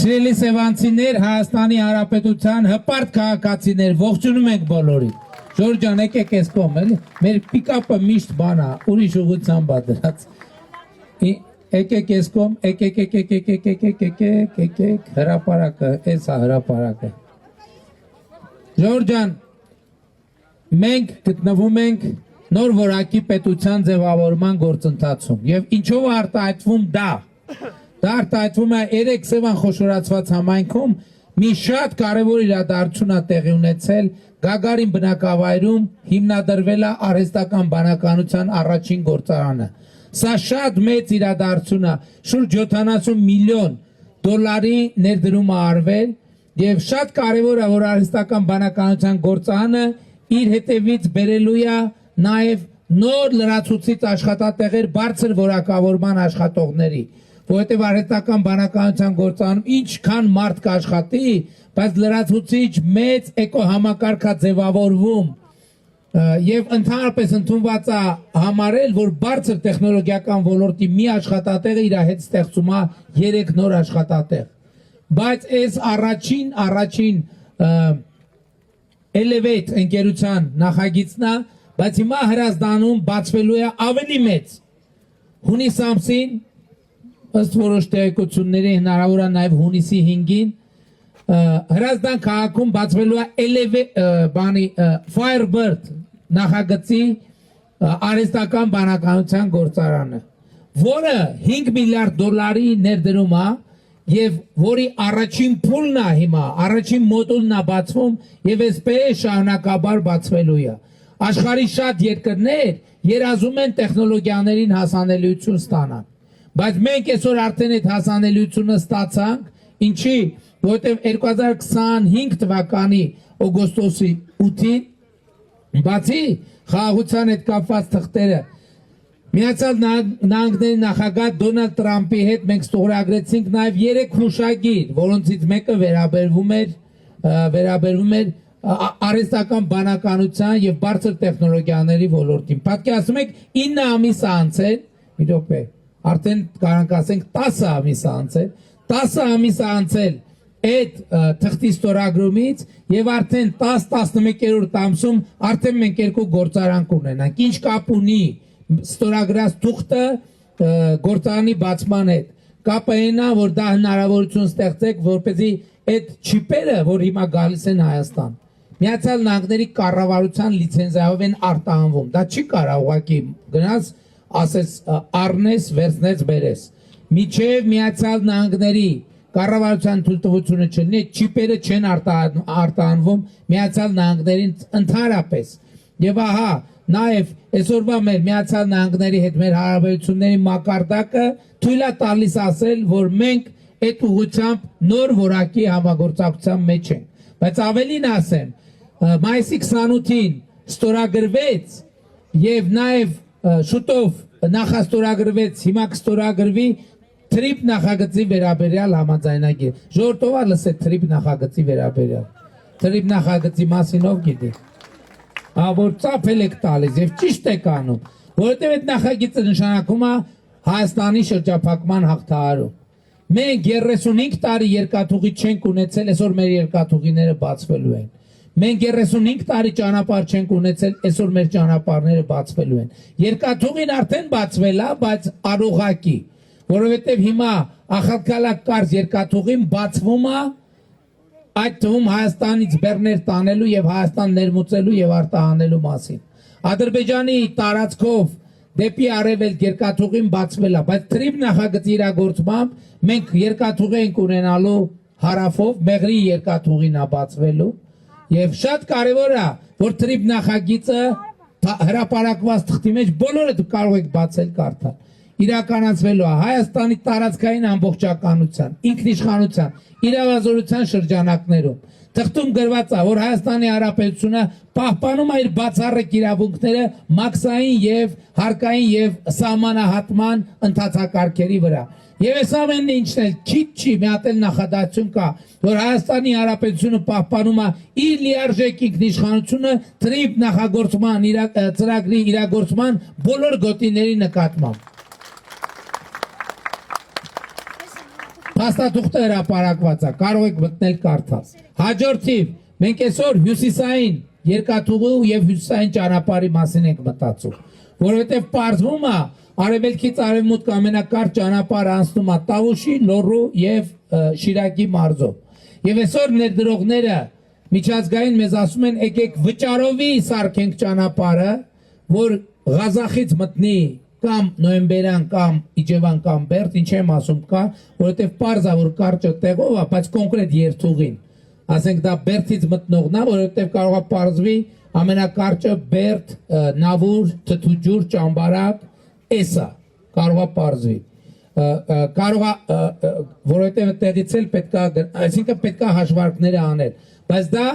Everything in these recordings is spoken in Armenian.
Սիրելի սևանցիներ, Հայաստանի Հանրապետության հպարտ քաղաքացիներ, ողջունում ենք բոլորին։ Ժորժ ջան, եկեք էս կողմ, էլի։ Մեր պիկապը միշտ բան է, ուրիշ ուղղությամբ է դրած։ Եկեք էս կողմ, եկեք, հրապարակը, էս է հրապարակը։ Ժորժ ջան, մենք գտնվում ենք նոր որակի պետության ձևավորման գործընթացում եւ ինչով է արտահայտվում դա։ Դա արտահայտվում է 3 սևան խոշորացված համայնքում մի շատ կարևոր իրադարձություն է տեղի ունեցել Գագարին բնակավայրում հիմնադրվել է արհեստական բանականության առաջին գործարանը։ Սա շատ մեծ իրադարձություն է, շուրջ 70 միլիոն դոլարի ներդրում է արվել եւ շատ կարևոր է, որ արհեստական բանականության գործարանը իր հետևից բերելու է նաեւ նոր լրացուցիչ աշխատատեղեր բարձր որակավորման աշխատողների, որովհետև արհեստական բանականության գործարանում ինչքան մարդ կաշխատի, բայց լրացուցիչ մեծ էկոհամակարգ է ձևավորվում եւ ընդհանրապես ընդունված է համարել, որ բարձր տեխնոլոգիական ոլորտի մի աշխատատեղը իր հետ ստեղծում է 3 նոր աշխատատեղ։ Բայց այս առաջին Elevate ընկերության նախագիծն է, բայց հիմա Հրազդանում բացվելու է ավելի մեծ։ Հունիս ամսին ըստ որոշ տեղեկությունների հնարավոր է նաև հունիսի 5-ին Հրազդան քաղաքում բացվելու է Firebird նախագծի արհեստական բանականության գործարանը, որը 5 միլիարդ դոլարի ներդրում է եւ որի առաջին փուլն է հիմա, առաջին մոդուլն է բացվում եւ այսպես շարունակաբար բացվելու է։ Աշխարհի շատ երկրներ երազում են տեխնոլոգիաներին հասանելիություն ստանալ, բայց մենք այսօր արդեն այդ հասանելիությունը ստացանք, ինչի, որովհետեւ 2025 թվականի օգոստոսի 8-ին բացի խաղաղության հետ կապված թղթերը Միացյալ Նահանգների նախագահ Դոնալդ Տրամփի հետ մենք ստորագրեցինք նաև 3 հուշագիր, որոնցից մեկը վերաբերվում էր արհեստական բանականության եւ բարձր տեխնոլոգիաների ոլորտին։ Պատկերացնում եք 9 ամիս անցել, մի րոպե, արդեն կարանք ասենք 10 ամիս անցել, 10 ամիս անցել այդ թղթի ստորագրումից եւ արդեն 10-11-րդ ամսում արդեն մենք 2 գործարան կունենանք։ Ինչ կապ ունի ստորագրած թուղթը գործարանի բացման հետ։ Կապը այն է, որ դա հնարավորություն ստեղծեք, որպեսզի այդ չիպերը, որ հիմա գալիս են Հայաստան, Միացյալ Նահանգների կառավարության լիցենզիայով են արտահանվում։ Դա չի կարող ուղղակի գնաց, ասես առնես, վերցնես, բերես։ Միջև Միացյալ Նահանգների կառավարության թույլտվությունը չլինի, չիպերը չեն արտահանվում Միացյալ Նահանգներին ընդհանրապես։ Եվ ահա նաև այսօրվա մեր Միացյալ Նահանգների հետ մեր հարաբերությունների մակարդակը թույլ է տալիս ասել, որ մենք այդ ուղղությամբ նոր որակի համագործակցության մեջ ենք։ Բայց ավելին ասեմ, մայիսի 28-ին ստորագրվեց եւ նաեւ շուտով նախաստորագրվեց, հիմա կստորագրվի TRIP նախագծի վերաբերյալ համաձայնագիր։ Ժողովուրդը լսեց TRIP նախագծի վերաբերյալ։ TRIP նախագծի մասին ով գիտի։ Որ ծափել եք տալիս եւ ճիշտ եք անում, որովհետեւ այդ նախագիծը նշանակում է Հայաստանի շրջափակման հաղթահարում։ Մենք 35 տարի երկաթուղի չենք ունեցել, այսօր մեր երկաթուղիները բացվելու են։ Մենք 35 տարի ճանապարհ չենք ունեցել, այսօր մեր ճանապարհները բացվելու են։ Երկաթուղին արդեն բացվել է, բայց առողակի, որովհետեւ հիմա Ախալքալակ կարծ երկաթուղին բացվում է այդ թվում Հայաստանից բեռներ տանելու եւ Հայաստան ներմուծելու եւ արտահանելու մասին։ Ադրբեջանի տարածքով դեպի արևելք երկաթուղին բացվել է, բայց TRIP նախագծի իրագործմամբ մենք երկաթուղի ենք ունենալու հարավով, Մեղրի երկաթուղին է բացվելու եւ շատ կարեւոր է, որ TRIP նախագիծը հրապարակված թղթի մեջ բոլորը դուք կարող եք բացել կարդալ։ Իրականացվելու է Հայաստանի տարածքային ամբողջականության, ինքնիշխանության, իրավազորության շրջանակներում։ Թղթում գրված է, որ Հայաստանի Հանրապետությունը պահպանում է իր բացառիկ իրավունքները մաքսային եւ հարկային եւ սահմանահատման ընթացակարգերի վրա։ Եվ այս ամենն ինչն էլ քիչ չի, մի հատ էլ նախադասություն կա, որ Հայաստանի Հանրապետությունը պահպանում է իր լիարժեք ինքնիշխանությունը TRIP նախագործման ծրագրի իրագործման բոլոր գոտիների նկատմամբ։ փաստաթուղթը հրապարակված է, կարող եք մտնել կարդալ։ Հաջորդիվ, մենք այսօր հյուսիսային երկաթուղու եւ հյուսիսային ճանապարհի մասին ենք մտածում, որովհետեւ պարզվում է արևելքից արևմուտք ամենակարճ ճանապարհը անցնում է Տավուշի, Լոռու եւ Շիրակի մարզով։ Եվ այսօր ներդրողները միջազգային մեզ ասում են եկեք վճարովի սարքենք ճանապարհը, որ Ղազախից մտնի կամ նոյեմբերյան կամ իջևան կամ Բերդ, ինչ եմ ասում կա, որովհետև պարզ է որ կարճը տեղով է, բայց կոնկրետ երթուղին, ասենք դա Բերդից մտնողն է, որովհետև կարող է պարզվի ամենակարճը Բերդ, Նավուր, Թթուջուր, Ճամբարակ, էսա կարող է պարզվի, կարող է, որովհետև տեղից էլ պետք է, այսինքն պետք է հաշվարկները անել, բայց դա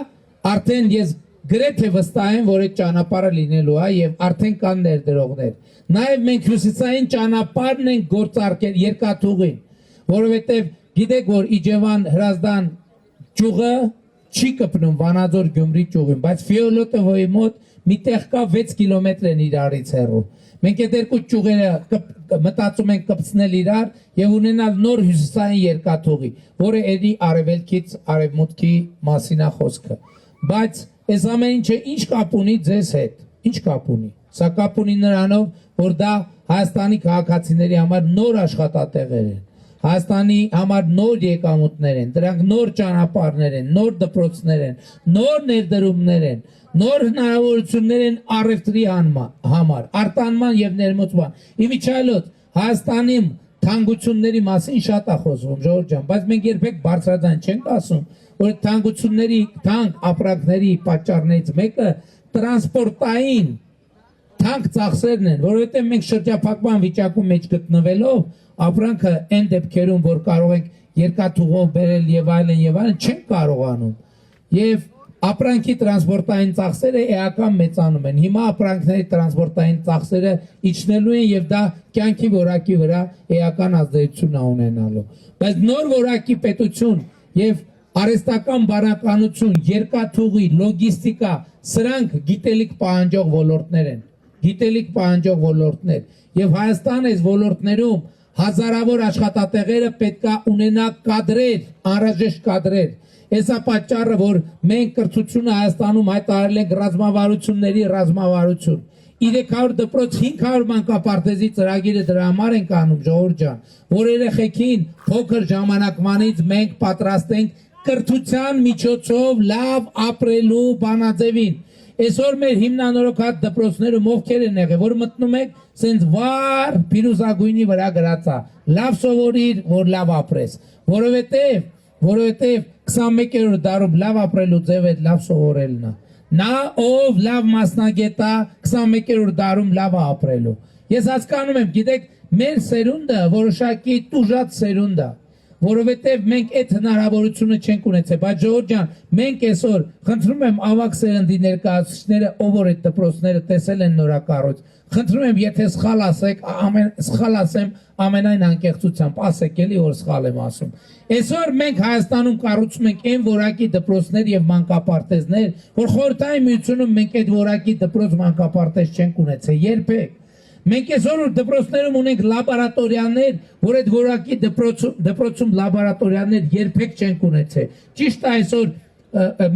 արդեն ես գրեթե վստահ եմ, որ այդ ճանապարհը լինելու է եւ արդեն կան ներդրողներ։ Նաեւ մենք հյուսիսային ճանապարհն ենք գործարկել երկաթուղին, որովհետեւ գիտեք, որ Իջևան Հրազդան ճյուղը չի կպնում Վանաձոր Գյումրի ճյուղին, բայց Ֆիոլետովոյի մոտ միտեղ կա 6 կիլոմետր են իրարից հեռու։ Մենք այդ երկու ճյուղերը մտածում ենք կպցնել իրար եւ ունենալ նոր հյուսիսային երկաթուղի, որը էլի արևելքից արևմուտքի մասին է խոսքը։ Բայց այս ամեն ինչը ինչ կապ ունի ձեզ հետ, ինչ կապ ունի։ Սա կապ ունի նրանով, որ դա Հայաստանի քաղաքացիների համար նոր աշխատատեղեր են, Հայաստանի համար նոր եկամուտներ են, դրանք նոր ճանապարհներ են, նոր դպրոցներ են, նոր ներդրումներ են, նոր հնարավորություններ են առևտրի համար, արտանման եւ ներմուծման։ Իմիջիայլոց Հայաստանում թանկությունների մասին շատ է խոսվում, Ժողովուրդ ջան, բայց մենք երբեք բարձրաձայն չենք ասում, որ թանկությունների, թանկ ապրանքների պատճառներից մեկը տրանսպորտային թանկ ծախսերն են, որովհետև մենք շրջափակման վիճակում մեջ գտնվելով ապրանքը այն դեպքերում, որ կարող ենք երկաթուղով բերել եւ այլն, չենք կարողանում։ Եվ ապրանքի տրանսպորտային ծախսերը էական մեծանում են։ Հիմա ապրանքների տրանսպորտային ծախսերը իջնելու են եւ դա կյանքի որակի վրա էական ազդեցություն է ունենալու։ Բայց նոր որակի պետություն եւ արհեստական բանականություն, երկաթուղի, լոգիստիկա, սրանք գիտելիք պահանջող ոլորտներ են, գիտելիք պահանջող ոլորտներ եւ Հայաստան այս ոլորտներում հազարավոր աշխատատեղերը պետք է ունենա կադրեր, անհրաժեշտ կադրեր։ Էսա պատճառը, որ մենք կրթությունը Հայաստանում հայտարարել ենք ռազմավարությունների ռազմավարություն։ 300 դպրոց 500 մանկապարտեզի ծրագիրը դրա համար ենք անում, Ժողովուրդ ջան, որ երեխեքին փոքր ժամանակվանից մենք պատրաստենք կրթության միջոցով լավ ապրելու բանաձևին։ Այսօր մեր հիմնանորոգած դպրոցներում ովքեր են եղել, որ մտնում եք, սենց վար փիրուզագույնի վրա գրած է, լավ սովորիր, որ լավ ապրես, որովհետև 21-րդ դարում լավ ապրելու ձևը լավ սովորելն է։ Նա ով լավ մասնագետ է 21-րդ դարում լավ է ապրելու։ Ես հասկանում եմ, գիտեք, մեր սերունդը որոշակի տուժած սերունդ է, որովհետև մենք այդ հնարավորությունը չենք ունեցել, բայց Ժողովուրդ ջան, մենք այսօր խնդրում եմ ավագ սերնդի ներկայացուցիչները, ով որ այդ դպրոցները տեսել են նորակառույց, խնդրում եմ, եթե սխալ ասեմ, ամենայն անկեղծությամբ, ասեք էլի, որ սխալ եմ ասում։ Այսօր մենք Հայաստանում կառուցում ենք այն որակի դպրոցներ եւ մանկապարտեզներ, որ Խորհրդային Միությունում մենք այդ որակի դպրոց մանկապարտեզ չենք ունեցել երբեք։ Մենք այսօր դպրոցներում ունենք լաբորատորիաներ, որ այդ որակի դպրոցում լաբորատորիաներ երբեք չենք ունեցել։ Ճիշտ է, այսօր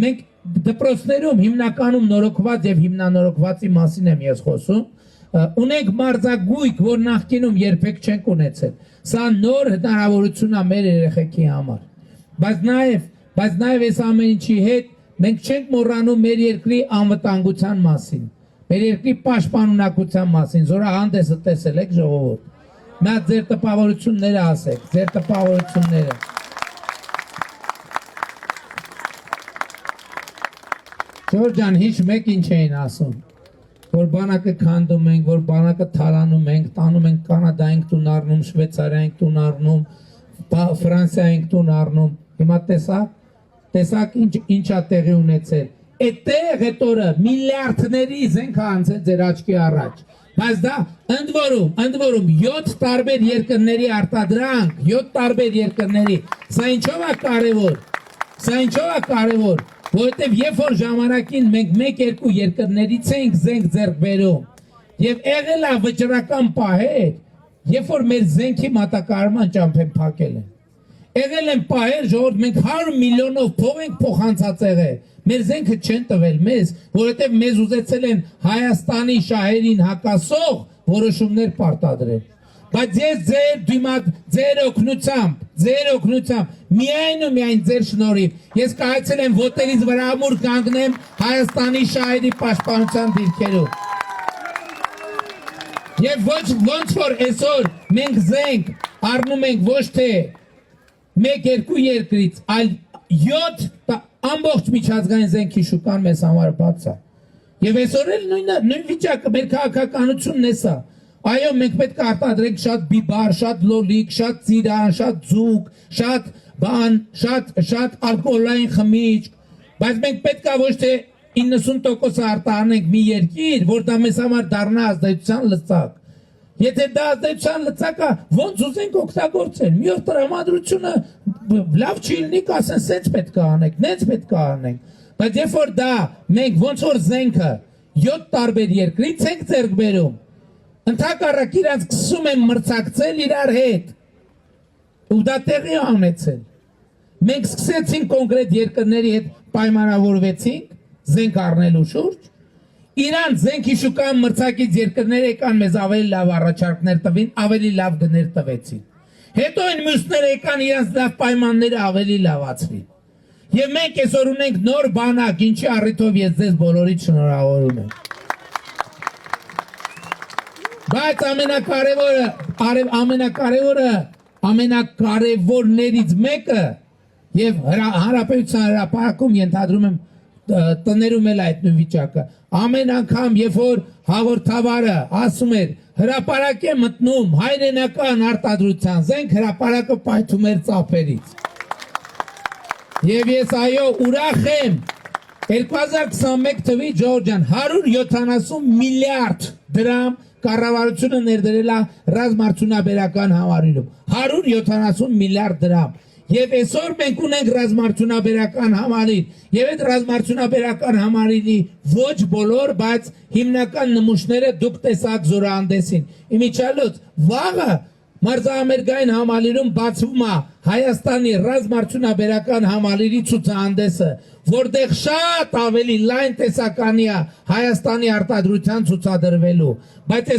մենք դպրոցներում հիմնականում նորոգված եւ հիմնանորոգվածի մասին եմ ես խոսում, ունենք մարզագույք, որ նախկինում երբեք չենք ունեցել։ Սա նոր հնարավորություն է մեր երեխեքի համար։ Բայց նաեւ այս ամեն ինչի հետ մենք չենք մոռանում մեր երկրի անվտանգության մասին, մեր երկրի պաշտպանունակության մասին, զորահանդեսը տեսել եք, ժողովուրդ։ Նա ձեր տպավորությունները ասեք, ձեր տպավորությունները։ Ժողովուրդ ջան, հիշում եք ինչ էին ասում, որ բանակը քանդում ենք, որ բանակը թալանում ենք, տանում ենք Կանադա ենք տուն առնում, Շվեյցարիա ենք տուն առնում, Ֆրանսիա ենք տուն առնում։ Հիմա տեսակ ինչա տեղի ունեցել։ Այդտեղ այդ օրը միլիարդների զենք անցել ձեր աչքի առաջ։ Բայց դա ընդ որում 7 տարբեր երկրների արտադրանք, 7 տարբեր երկրների։ Սա ինչով է կարևոր։ Սա ինչով է կարևոր, որովհետև երբ որ ժամանակին մենք 1-2 երկրներից ենք զենք ձեռք բերում, եւ եղել է վճռական պահեր, երբ որ մեր զենքի մատակարարման ճամփեն փակել են։ եղել են պահեր ժողովուրդ մենք 100 միլիոնով փող ենք փոխանցած եղել մեր զենքը չեն տվել մեզ որովհետև մեզ ուզեցել են Հայաստանի շահերին հակասող որոշումներ պարտադրել բայց ես ձեր օգնությամբ միայն ու միայն ձեր շնորհիվ ես կայացել եմ ոտերից վրա ամուր կանգնեմ Հայաստանի շահերի պաշտպանության դիրքերում եւ ոնց որ այսօր մենք զենք առնում ենք ոչ թե 1-2 երկրից այլ 7 ամբողջ միջազգային զենքի շուկան մեզ համար բաց է եւ այսօր էլ նույն վիճակը մեր քաղաքականությունն է սա այո մենք պետք է արտադրենք շատ բիբար շատ լոլիկ շատ ծիրան շատ ձուկ շատ բան շատ ալկոհոլային խմիչք բայց մենք պետք է ոչ թե 90% արտահանենք մի երկիր որ դա մեզ համար դառնա ազդեցության լծակ Եթե դա ազդեցության լծակ է, ոնց ուզենք օգտագործել, մի օր տրամադրությունը լավ չի լինի, կասեն, սենց պետք է անենք, նենց պետք է անենք, բայց երբ որ դա մենք ոնց որ զենքը 7 տարբեր երկրից ենք ձեռք բերում, ընդհակառակ իրանց սկսում են մրցակցել իրար հետ, ու դա տեղի անեցել, մենք սկսեցինք կոնկրետ երկրների հետ պայմանավորվեցինք, զենք առնելու շուրջ, Իրան զենքի շուկան մրցակից երկրները եկան մեզ ավելի լավ առաջարկներ տվին, ավելի լավ գներ տվեցին։ Հետո այն մյուսները եկան իրանց լավ պայմանները ավելի լավացրին։ Եվ մենք այսօր ունենք նոր բանակ, ինչի առիթով ես ձեզ բոլորիդ շնորհավորում եմ։ Բայց ամենակարևորներից մեկը եւ հանրապետության հրապարակում ենթադրում եմ տներում էլ այդ նույն վիճակը ամեն անգամ երբ որ հաղորդավարը ասում էր հրապարակ է մտնում հայրենական արտադրության զենք հրապարակը պայթում էր ծափերից եւ ես այո ուրախ եմ 2021 թվի Ջորջան 170 միլիարդ դրամ կառավարությունը ներդրել է ռազմարտունաբերական համարում 170 միլիարդ դրամ Եվ այսօր մենք ունենք ռազմարտունաբերական համալիր եւ այդ ռազմարտունաբերական համալիրի ոչ բոլոր, բայց հիմնական նմուշները դուք տեսաք զորահանդեսին։ Իմիջիալոց վաղը մարզահամերգային համալիրում բացվում է Հայաստանի ռազմարտունաբերական համալիրի ցուցահանդեսը, որտեղ շատ ավելի լայն տեսականի է Հայաստանի արտադրության ցուցադրվելու։ Բայց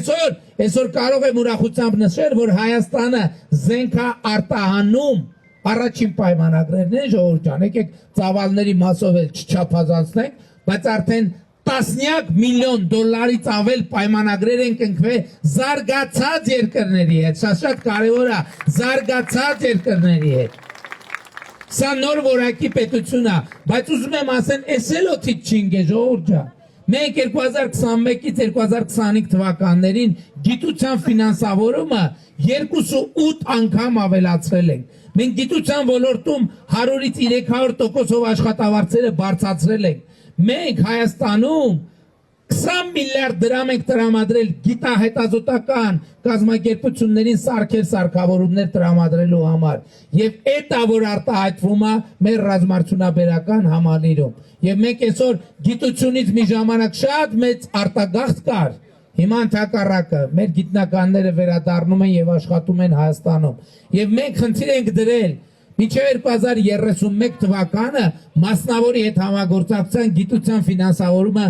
այսօր կարող եմ ուրախությամբ նշել, որ Հայաստանը զենք է արտահանում Առաջին պայմանագրերն են ժողովուրդ ջան, եկեք ծավալների մասով էլ չչափազանցնենք, բայց արդեն տասնյակ միլիոն դոլարից ավել պայմանագրեր են կնքվել զարգացած երկրների հետ, սա շատ կարևոր է, զարգացած երկրների հետ։ Սա նոր որակի պետություն է, բայց ուզում եմ ասեն, էս էլ օդից չինգ է ժողովուրդ ջան։ Մենք 2021-ից 2025 թվականներին գիտության ֆինանսավորումը 2.8 անգամ ավելացրել ենք։ Մենք գիտության ոլորտում 100-ից 300% աշխատավարձերը բարձրացրել ենք։ Մենք Հայաստանում 20 միլիարդ դրամ ենք տրամադրել գիտահետազոտական կազմակերպություններին սարքավորումներ տրամադրելու համար։ Եվ դա որ արտահայտվում է մեր ռազմարտունաբերական համալիրում։ Եվ մենք այսօր գիտությունից մի ժամանակ շատ մեծ արտագաղթ կար։ Հիմա ընդհակառակը մեր գիտնականները վերադառնում են եւ աշխատում են Հայաստանում։ Եւ մենք խնդիր ենք դրել մինչեւ 2031 թվականը մասնավորի հետ համագործակցության գիտության ֆինանսավորումը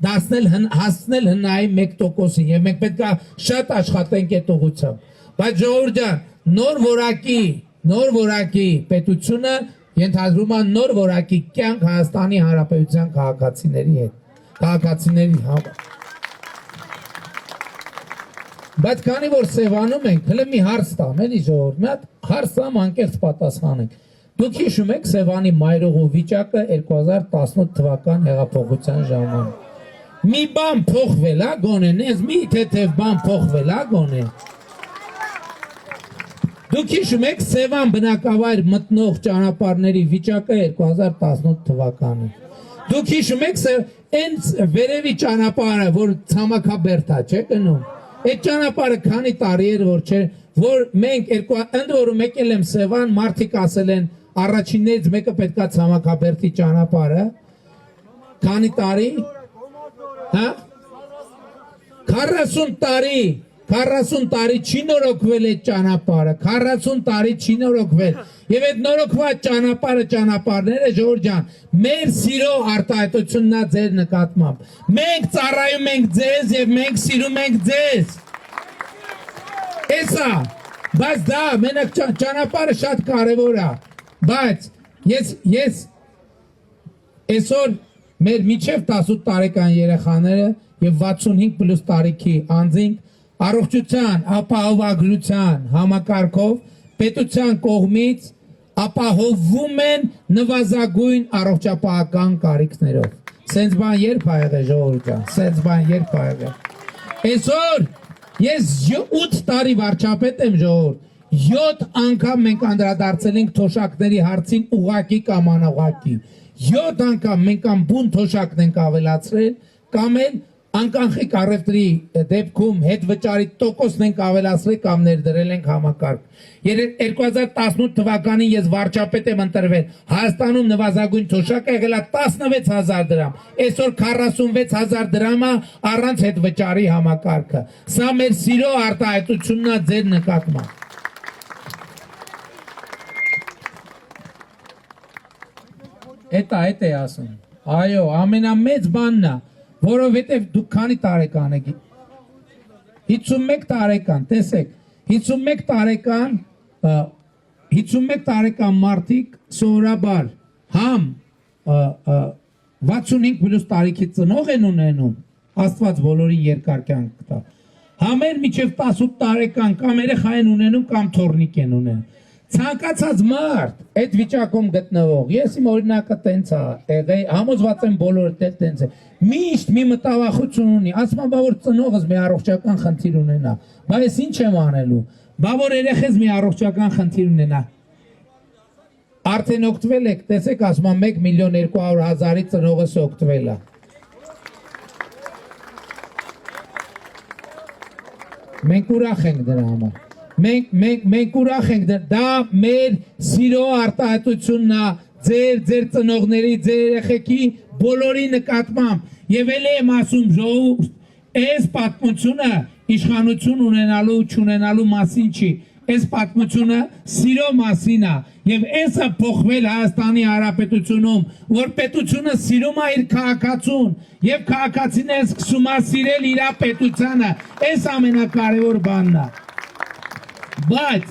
հասնել հնայի 1%-ին եւ մենք պետք է շատ աշխատենք այդ ուղղությամբ։ Բայց ժողովուրդ ջան, նոր որակի պետությունը ենթադրում է նոր որակի կյանք Հայաստանի Հանրապետության քաղաքացիների համար։ Բայց քանի որ Սևանում ենք, հələ մի հարց տամ, էլի ժողովուրդ, մի հատ հարց տամ անկեղծ պատասխանենք։ Դուք հիշում եք Սևանի մայրուղու վիճակը 2018 թվական հեղափոխության ժամանակ։ Մի բան փոխվել է գոնե, նենց մի թեթև բան փոխվել է գոնե։ Դուք հիշում եք Սևան բնակավայր մտնող ճանապարհների վիճակը 2018 թվականին։ Դուք հիշում եք այն վերևի ճանապարհը, որ ցամաքաբերդ է, չէ՞ գնում։ Այդ ճանապարհը քանի տարի էր որ չէ, որ մենք ընդ որում եկել եմ Սևան, մարդիկ ասել են առաջիններից մեկը պետքա ցամաքաբերդի ճանապարհը։ Քանի տարի։ Հա? 40 տարի 40 տարի չի նորոգվել այդ ճանապարհը, 40 տարի չի նորոգվել։ Եվ այդ նորոգված ճանապարհները Ժողովուրդ ջան, մեր սիրո արտահայտությունն է ձեր նկատմամբ։ Մենք ծառայում ենք ձեզ եւ մենք սիրում ենք ձեզ։ Էսա, բայց դա մենակ ճանապարհը շատ կարևոր է, բայց ես այսօր մեր միջև 18 տարեկան երեխաները եւ 65+ տարիքի անձինք առողջության, ապահովագրության համակարգով պետության կողմից ապահովվում են նվազագույն առողջապահական կարիքներով։ Սենց բան երբ ա եղել Ժողովուրդ ջան, սենց բան երբ ա եղել։ Այսօր ես 8 տարի վարչապետ եմ Ժողովուրդ, 7 անգամ մենք անդրադարձել ենք թոշակների հարցին ուղակի կամ անուղակի, 7 անգամ մենք կամ բուն թոշակն ենք ավելացրել, կամ էլ անկանխիկ առևտրի դեպքում հետ վճարի տոկոսն ենք ավելացրել կամ ներդրել ենք համակարգ։ 2018 թվականին ես վարչապետ եմ ընտրվել, Հայաստանում նվազագույն թոշակը եղել է 16,000 դրամ, այսօր 46,000 դրամ է առանց հետ վճարի համակարգը։ Սա մեր սիրո արտահայտությունն է ձեր նկատմամբ։ Էդ է ասում։ Այո, ամենամեծ բանն է, որովհետև դուք քանի տարեկան եք։ 51 տարեկան, տեսեք, 51 տարեկան մարդիկ սովորաբար համ 65+ տարիքի ծնող են ունենում, Աստված բոլորին երկար կյանք տա, համ էլ մինչև 18 տարեկան կամ երեխա են ունենում կամ թոռնիկ են ունենում։ Ցանկացած մարդ այդ վիճակում գտնվող, ես իմ օրինակը տենց է, համոզված եմ բոլորը տենց է, միշտ մի մտավախություն ունի, ասում եմ, բա որ ծնողս մի առողջական խնդիր ունենա, բա ես ինչ եմ անելու, բա որ երեխես մի առողջական խնդիր ունենա։ Արդեն օգտվել եք, տեսեք, ասում եմ 1,200,000-ի ծնողս օգտվել է։ Մենք ուրախ ենք դրա համար։ Մենք ուրախ ենք, դա մեր սիրո արտահայտությունն է, ձեր ծնողների, ձեր երեխեքի բոլորի նկատմամբ։ Եվ էլ եմ ասում Ժողովուրդ, այս պատմությունը իշխանություն ունենալու չունենալու մասին չի, այս պատմությունը սիրո մասին է, եւ այսը փոխվել Հայաստանի Հանրապետությունում, որ պետությունը սիրում է իր քաղաքացուն, եւ քաղաքացիները սկսում է սիրել իր պետությանը, այս ամենակարևոր բանն է։ Բայց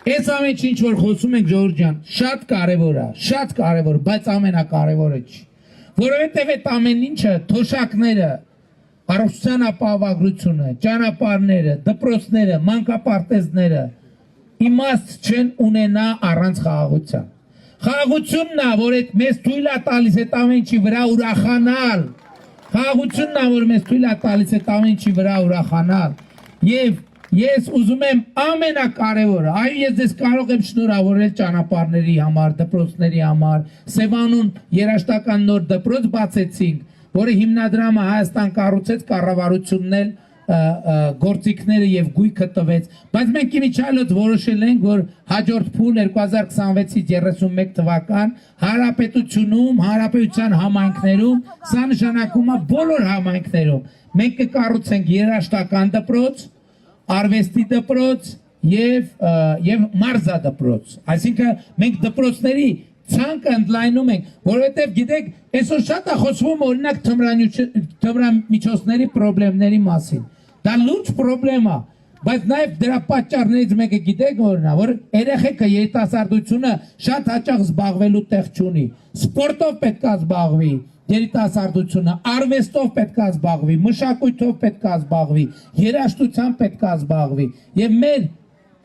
այս ամեն ինչ որ խոսում ենք Ժողովուրդ ջան, շատ կարևոր, բայց ամենակարևորը չի։ Որովհետև այդ ամեն ինչը, թոշակները, առողջության ապահովագրությունը, ճանապարհները, դպրոցները, մանկապարտեզները իմաստ չեն ունենա առանց խաղաղության։ Խաղաղությունն է, որ մեզ թույլ է տալիս այդ ամեն ինչի վրա ուրախանալ։ Խաղաղությունն է, որ մեզ թույլ է տալիս այդ ամեն ինչի վրա ուրախանալ։ Եվ ես ուզում եմ ամենակարևորը, այո ես ձեզ կարող եմ շնորհավորել ճանապարհների համար, դպրոցների համար, Սևանում երաժշտական նոր դպրոց բացեցինք, որը հիմնադրամը Հայաստան կառուցեց, կառավարությունն էլ գործիքները եւ գույքը տվեց, բայց մենք իմիջիայլոց որոշել ենք, որ հաջորդ փուլ 2026-ից 31 թվական Հանրապետությունում, Հանրապետության համայնքներում, սա նշանակում է բոլոր համայնքներում, մենք կկառուցենք երաժշտական դպրոց, արվեստի դպրոց եւ մարզադպրոց, այսինքն մենք դպրոցների ցանկը ընդլայնում ենք, որովհետեւ գիտեք, այսօր շատ է խոսվում օրինակ թմրամիջոցների խնդիրների մասին։ Դա լուրջ խնդրեմ է, բայց նաեւ դրա պատճառներից մեկը գիտեք որն է, որ երեխեքը երիտասարդությունը շատ հաճախ զբաղվելու տեղ չունի։ Սպորտով պետք է զբաղվի երիտասարդությունը, արվեստով պետք է զբաղվի, մշակույթով պետք է զբաղվի, երաժշտությամբ պետք է զբաղվի։ Եվ մեր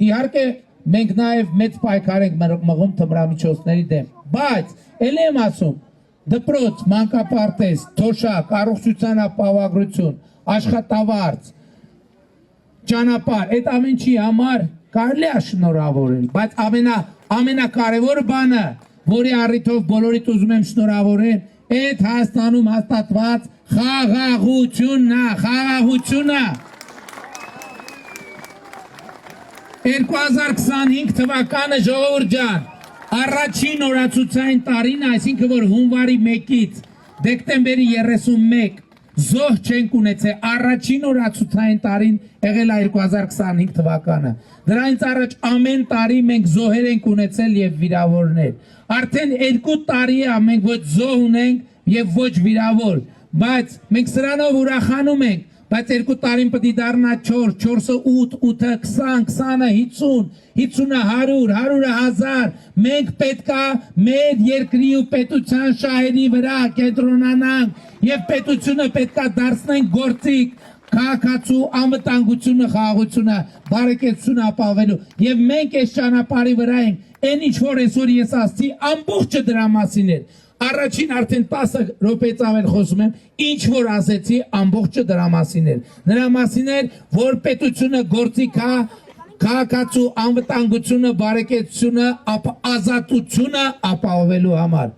իհարկե մենք նաև մեծ պայքար ենք մղում թմրամիջոցների դեմ, բայց ել եմ ասում, դպրոց, մանկապարտեզ, թոշակ, առողջության ապահովագրություն, աշխատավարձ, ճանապարհ, այդ ամեն ինչի համար կարելի է շնորհավորել, բայց ամենակարևոր բանը, որի առիթով բոլորիդ ուզում եմ շնորհավորել, այդ Հայաստանում հաստատված խաղաղությունն է, խաղաղությունը։ 2025 թվականը Ժողովուրդ ջան, առաջին օրացուցային տարին, այսինքն որ հունվարի 1-ից դեկտեմբերի 31 զոհ չենք ունեցել առաջին օրացուցային տարին եղել է 2025 թվականը դրանից առաջ ամեն տարի մենք զոհեր ենք ունեցել եւ վիրավորներ արդեն 2 տարի է մենք ոչ զոհ ունենք եւ ոչ վիրավոր բայց մենք սրանով ուրախանում ենք բայց 2 տարին պետք է դառնա 4 4-ը 8 8-ը 20 20-ը 50 50-ը 100 100-ը 1000 մենք պետքա մեր երկրի ու պետության շահերի վրա կենտրոնանանք եւ պետությունը պետքա դարձնենք գործիք քաղաքացու անվտանգությունը խաղաղությունը բարեկեցությունը ապահովելու եւ մենք այս ճանապարհի վրա ենք այն ինչ որ այսօր ես ասացի ամբողջը դրա մասին է Առաջին արդեն 10 րոպեից ավել խոսում եմ, ինչ որ ասեցի ամբողջը դրա մասին էր։ Նրա մասին էր, որ պետությունը գործիք է քաղաքացու անվտանգությունը, բարեկեցությունը, ազատությունը ապահովելու համար։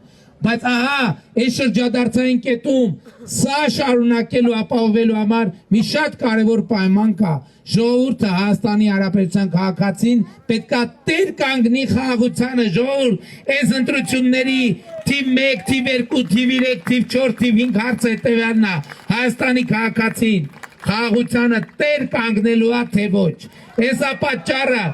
Բայց ահա, այս շրջադարձային կետում սա շարունակելու ապահովելու համար մի շատ կարևոր պայման կա։ Ժողովուրդը Հայաստանի Հանրապետության քաղաքացին պետքա տեր կանգնի խաղաղությանը ժողովուրդ այս ընտրությունների թիվ 1, թիվ 2, թիվ 3, թիվ 4, թիվ 5 հարցը հետևյալն է Հայաստանի քաղաքացին խաղաղությանը տեր կանգնելու է թե ոչ։ Այս է պատճառը,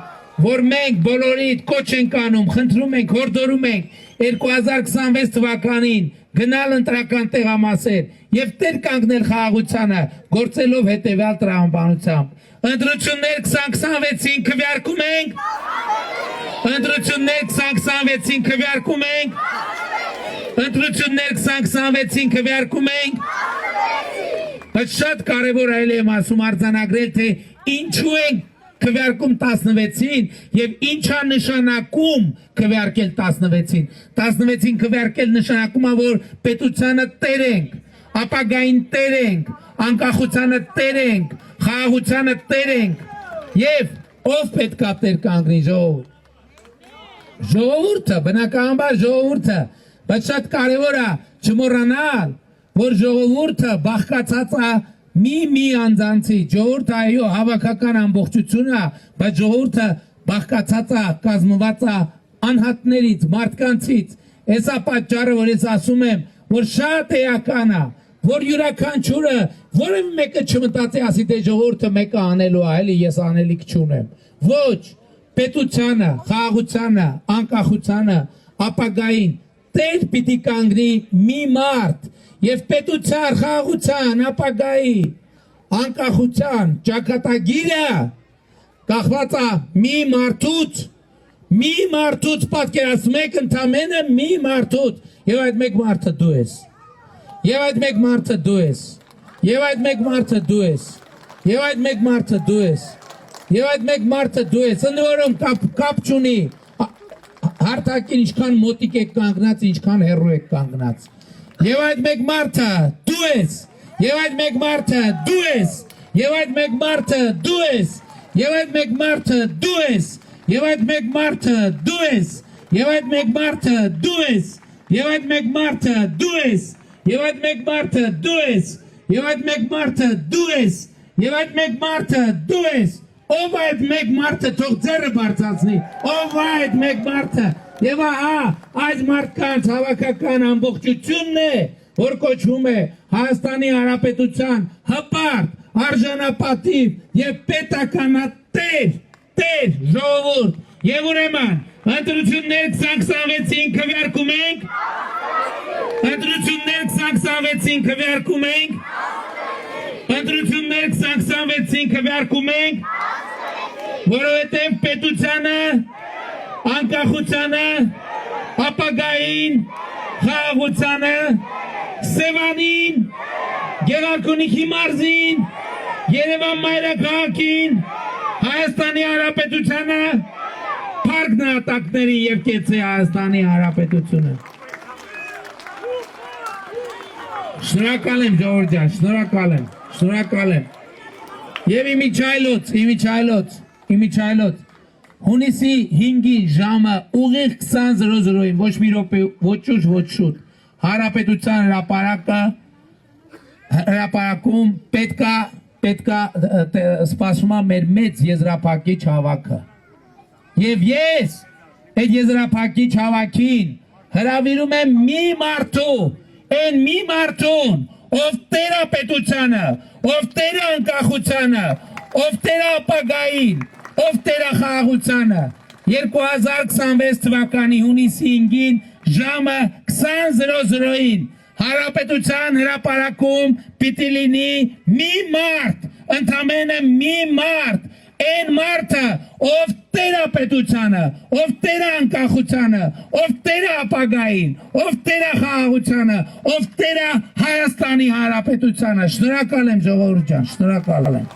որ մենք բոլորիդ կոչ ենք անում, խնդրում ենք, հորդորում ենք 2026 թվականին գնալ ընտրական տեղամասեր եւ տեր կանգնել խաղաղությանը գործելով հետեւյալ տրամաբանությամբ Ընտրություններ 2026-ին քվեարկում ենք Ընտրություններ 2026-ին քվեարկում ենք Ընտրություններ 2026-ին քվեարկում ենք Բայց շատ կարևոր այլ եմ ասում արձանագրել թե ինչու ենք քվեարկում 16-ին եւ ինչա նշանակում քվեարկել 16-ին 16-ին քվեարկել նշանակում է որ պետությանը տեր ենք ապագային տեր ենք անկախությանը տեր ենք խաղաղությանը տեր ենք եւ ով պետքա տեր կանգնի ժողովուրդը բնականաբար ժողովուրդը բայց շատ կարևոր է չմոռանալ որ ժողովուրդը բաղկացած է մի անձանցի ժողովուրդը այո հավաքական ամբողջությունը բայց ժողովուրդը բաղկացած է կազմված է անհատներից մարդկանցից հեսա պատճառը որ ես ասում եմ որ շատ էական է որ յուրաքանչյուրը որևէ մեկը չմտածի ասի դե ժողովուրդը մեկը անելու է էլի ես անելիք չունեմ ոչ պետությանը խաղաղությանը անկախությանը ապագային տեր պիտի կանգնի մի մարդ Եվ պետության, խաղաղության, ապագայի, անկախության, ճակատագիրը կախված է մի մարդուց պատկերացնում եք ընդամենը մի մարդուց եւ այդ մեկ մարդը դու ես եւ այդ մեկ մարդը դու ես եւ այդ մեկ մարդը դու ես եւ այդ մեկ մարդը դու ես եւ այդ մեկ մարդը դու ես ընդ որում կապ չունի հարթակին ինչքան մոտիկ եք կանգնած ինչքան հեռու եք կանգնած Եվ այդ մեկ մարդը դու ես, եւ այդ մեկ մարդը դու ես, եւ այդ մեկ մարդը դու ես, եւ այդ մեկ մարդը դու ես, եւ այդ մեկ մարդը դու ես, եւ այդ մեկ մարդը դու ես, եւ այդ մեկ մարդը դու ես, եւ այդ մեկ մարդը դու ես, եւ այդ մեկ մարդը դու ես, եւ այդ մեկ մարդը դու ես, ով այդ մեկ մարդը թող ձեռը բարձրացնի, ով այդ մեկ մարդը Եվ ահա այս մարդկանց հավաքական ամբողջությունն է, որ կոչվում է Հայաստանի Հանրապետության հպարտ, արժանապատիվ եւ պետականատեր ժողովուրդ եւ ուրեմն ընտրություններ 2026-ին քվեարկում ենք Ընտրություններ 2026-ին քվեարկում ենք Ընտրություններ 2026-ին քվեարկում ենք որովհետեւ պետությանը անկախությանը, ապագային, խաղաղությանը, Սևանին, Գեղարքունիքի մարզին, Երևան մայրաքաղաքին, Հայաստանի Հանրապետությանը, փառք նահատակների եւ կեցե Հայաստանի Հանրապետությունը։ Շնորհակալ եմ ժողովուրդ ջան, շնորհակալ եմ։ Եվ իմիջայլոց Հունիսի 5-ի ժամը ուղիղ 20:00-ին ոչ մի րոպե ոչ ուշ ոչ շուտ Հանրապետության հրապարակում պետքա սպասվում է մեր մեծ եզրափակիչ հավաքը եւ ես այդ եզրափակիչ հավաքին հրավիրում եմ մի մարդուն ով տերապետությանը, ով տերանկախությանը, ով տերապագային, ով տերախաղությանը 2026 թվականի հունիսի 5-ին ժամը 20:00-ին Հանրապետության հրապարակում պիտի լինի մի մարդ, ընդամենը մի մարդ, այն մարդը, ով տերապետությանը, ով տերանկախությանը, ով տերապագային, ով տերախաղությանը, ով տերա Հայաստանի Հանրապետությանը։ Շնորհակալ եմ ժողովուրդ ջան, շնորհակալ եմ։